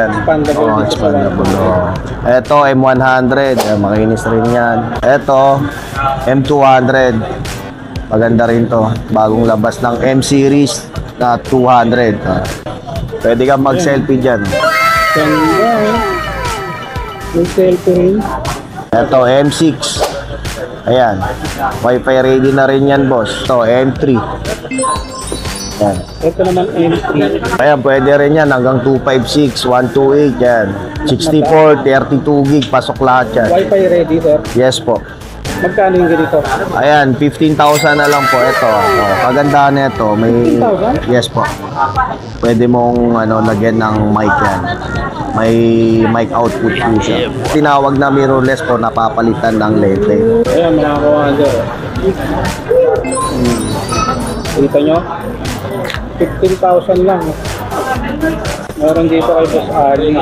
yan. Expandable. Ito, M100. Makinis rin yan. Ito, M200. Maganda rin to. Bagong labas ng M series na 200. Pwede kang mag-selfie dyan. Ganda eh. May selfie rin. Ito, M6. Ayan. Wi-Fi ready na rin yan, boss. Ito, M3. Ayan. Ito naman M3. Ayan, pwede rin yan. Hanggang 256, 128. Yan. 64, 32 gig. Pasok lahat yan. Wi-Fi ready, sir? Yes po. Magkano yung ganito? Ayan, 15,000 na lang po ito. Kagandahan nito, may 15,000? yes po. Pwede mong lagyan ng mic yan. May mic output po siya. Tinawag na mirrorless po, napapalitan ng lente. Ayan, mga kawander. Kita nyo? 15,000 lang. Meron dito kay Boss Ali.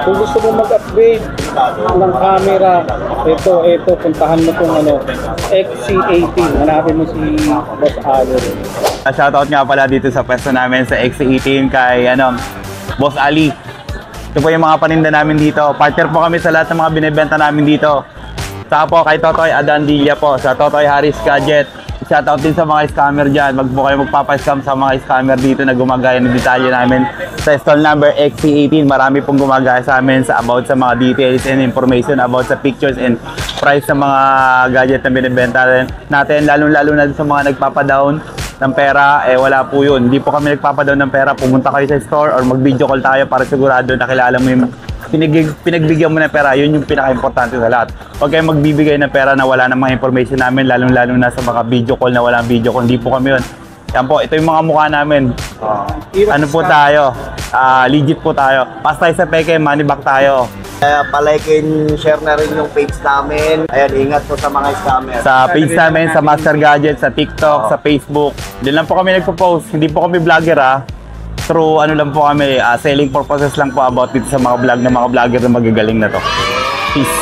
Kung gusto mo mag-upgrade ng camera, ito, puntahan mo itong XC80. Hanapin mo si Boss Ali. Shoutout nga pala dito sa pwesto namin sa XC18 kay Boss Ali. Ito po yung mga paninda namin dito. Partner po kami sa lahat ng mga binibenta namin dito. Saka po kay Totoy Adandilla po, sa Totoy Harris Gadget. Shoutout din sa mga scammer dyan. Wag po kayo magpapascam sa mga scammer dito na gumagaya ng detalye namin sa stall number XC18. Marami pong gumagaya sa amin about sa mga details and information about sa pictures and price sa mga gadget na binibenta natin. Lalo na sa mga nagpapadown ng pera, wala po yun. Hindi po kami nagpapadown ng pera. Pumunta kayo sa store or mag-video call tayo para sigurado na kilala mo yung pinagbigyan mo ng pera. Yun yung pinaka-importante sa lahat. Huwag kayong magbibigay ng pera na wala ng mga information namin, lalo na sa mga video call na walang video call. Hindi po kami yun. Yan po, ito yung mga mukha namin. Ano po tayo? Legit po tayo. Pas tayo sa peke, money back tayo. Palike and share na rin yung page namin. Ayan, ingat po sa mga scammer. Sa page namin, sa Master Gadget, sa TikTok, sa Facebook. Diyan lang po kami nagpo-post. Hindi po kami vlogger Through lang po kami, selling purposes lang po about dito sa mga vlog ng mga vlogger na magagaling na to. Peace!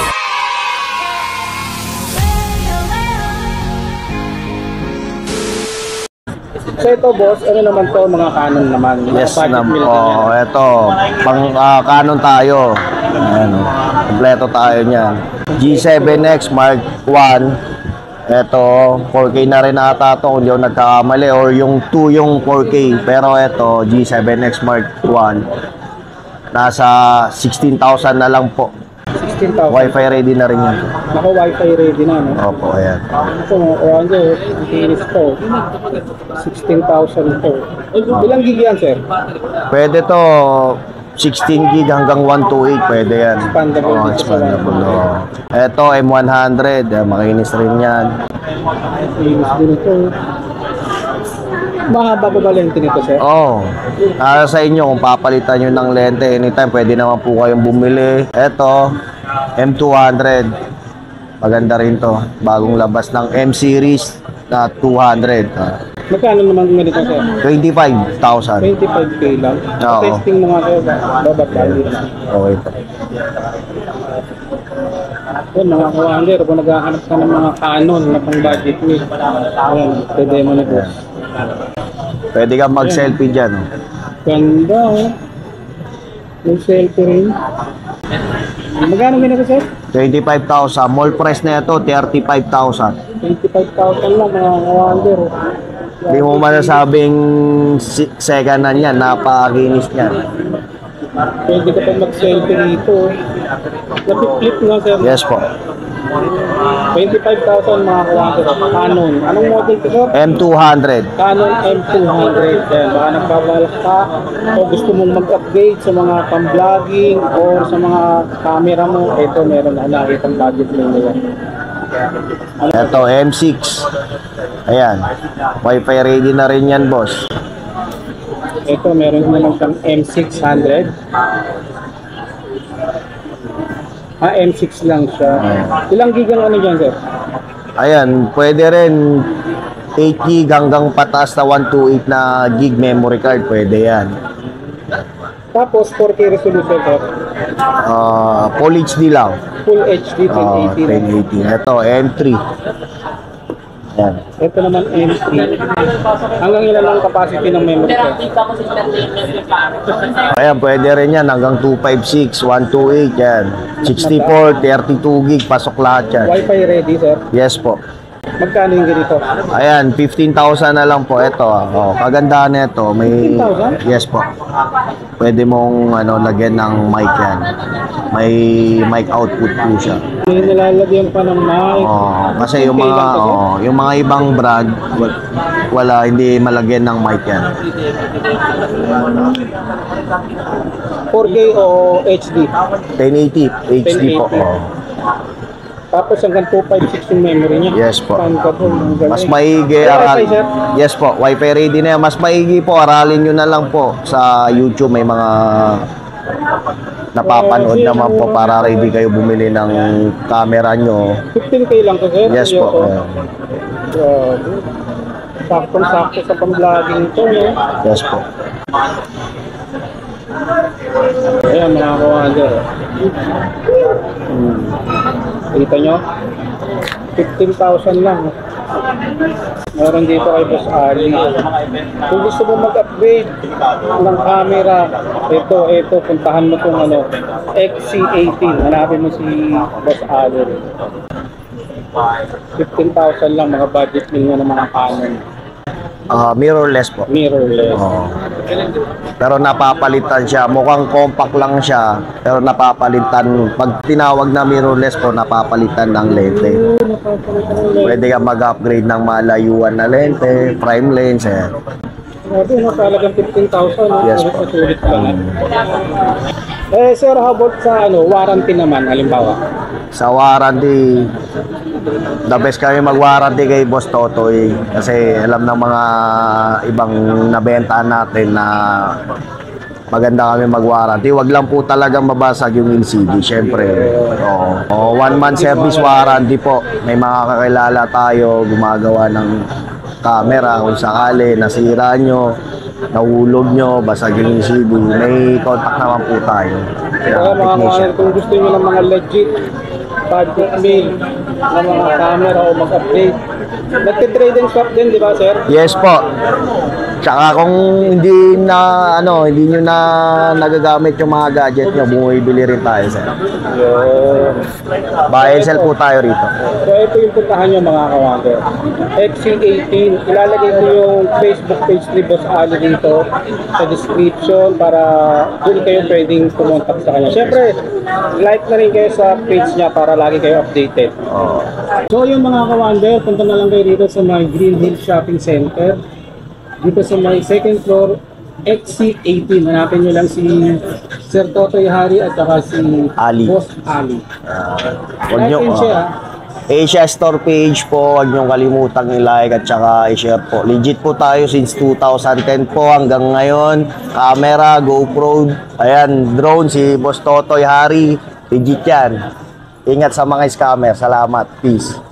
So ito boss, ano naman to, mga Canon naman? Yes naman. Ito, pang Canon tayo. Kompleto tayo niyan. G7X Mark 1. Ito, 4K na rin ata ito kung di ako nagkakamali, or yung 2 yung 4K. Pero ito, G7X Mark 1. Nasa 16,000 na lang po. 16,000? Wi-Fi ready na rin yan. Naka Wi-Fi ready na, no? Opo, ayan. Ito mga kawander, ang tinis to. 16,000 to. Ilang gig yan, sir? Pwede to 16 gig hanggang 128, pwede yan. Expandable. Expandable. Ito, M100. Makinis rin yan. Makinis din ito. Mahaba ba lente nito, sir? Sa inyo, kung papalitan nyo ng lente anytime, pwede naman po kayong bumili. Ito, M200. Maganda rin to. Bagong labas ng M series na 200. Magkano naman ganito, sir? 25,000. 25K lang? Oo. Testing mo nga kayo, babat value na. Okay po. Yan, mga kawander, kung naghahanap ka ng mga Canon na pang budget meal, pwede mo na po. Pwede kang mag-selfie dyan. Ganda, may selfie rin. Magkano ganito, sir? 25,000. Mall price na ito, 35,000. 25,000 lang, mga kawander. Hindi mo masasabing second hand yan, napakakinis niyan. Pwede ka pa mag-selfie dito. Napip-flip nga, sir. Yes po. 25,000 mga kawander. Canon. Anong model ko, sir? M200. Canon M200. Yan. Baka nagbabalak ka o gusto mong mag-upgrade sa mga pang-vlogging or sa mga camera mo. Ito, meron na lagi pang budget mo yan. Ito, M6. Ayan. Wi-Fi ready na rin yan, boss. Ito, meron naman siyang M600. M6 lang siya. Ilang gig ang ano dyan, sir? Ayan, pwede rin 8 gig hanggang pataas na 128 na gig memory card. Pwede yan. Tapos, 4K resolution, sir? Full HD lang. Full HD 1080. 1080. Ito, M3. Yan. Ito naman MP. Hanggang ilan ang capacity ng memory sir? Ayan, pwede rin yan. Hanggang 256, 128 yan. 64, 32 gig, pasok lahat yan. Wi-Fi ready sir? Yes po. Magkano yung ganito? Ayan, 15,000 na lang po. Ito, oh, kagandahan nito. May 15,000? yes po. Pwede mong lagyan ng mic yan. May mic output po siya. May nilalagyan pa ng mic. Oh, kasi yung Okay mga lang to, sir? yung mga ibang brand wala hindi malagyan ng mic yan. 4K o HD? 1080 HD po. 1080. Oh. Tapos hanggang 256 yung memory niya. Yes po. Bankable, ang galing. Mas maigi May aral. Wi-Fi, sir? Yes po, Wi-Fi ready na yan. Mas maigi po, aralin nyo na lang po sa YouTube. May mga napapanood naman po para ready kayo bumili ng camera nyo. 15K lang to sir? Yes Iyo po. to. Grabe. Saktong-sakto sa pang-vlogging to, no? Yes po. Ayan, mga kawander. Kita nyo? 15,000 lang. Meron dito kay Boss Ali. Kung gusto mo mag-upgrade ng camera, ito, puntahan mo itong XC18. Hanapin mo si Boss Ali. 15,000 lang, mga budget meal nga ng mga Canon. Mirrorless po. Mirrorless. Oo. Pero napapalitan siya. Mukhang compact lang siya. Pero napapalitan. Pag tinawag na mirrorless po, napapalitan ng lente. Pwede ka mag-upgrade ng malayuan na lente, prime lens. Eh. Grabe, no? Talagang 15,000. No? Yes Sulit po. na sulit pa nga. Sir, how about sa warranty naman, halimbawa? Sa warranty, the best kami mag-warranty kay Boss Totoy. Kasi alam ng mga ibang nabentahan natin na maganda kami mag-warranty. Wag lang po talagang mabasag yung LCD, syempre. One month service warranty po. May mga kakilala tayo gumagawa ng camera kung sakali nasira nyo, nahulog nyo, basag yung LCD. May contact naman po tayo. Kaya mga Technician. kung gusto nyo ng mga legit budget meal na mga camera o mag-upgrade, nagtitrade and swap din, di ba sir? Yes po. Tsaka kung hindi nyo na nagagamit yung mga gadget nyo, bumibili rin tayo, sir. Yun. Buy and sell po tayo rito. So ito yung puntahan nyo mga kawander. XC18, ilalagay ko yung Facebook page ni Boss Ali dito sa description para doon kayo pwedeng pumunta sa kanya. Siyempre, like na rin kayo sa page niya para lagi kayo updated. Oh. So yung mga kawander, punta na lang kayo dito sa my Green Hill Shopping Center. Dito sa my second floor, XC18. Hanapin nyo lang si Sir Totoy Hari at saka si Ali. Boss Ali. Huwag nyo, Like and share, Asia Store page po, huwag nyo kalimutang i-like at saka i-share po. Legit po tayo since 2010 po hanggang ngayon. Camera, GoPro, ayan, drone, si Boss Totoy Hari. Legit yan. Ingat sa mga scammer. Salamat. Peace.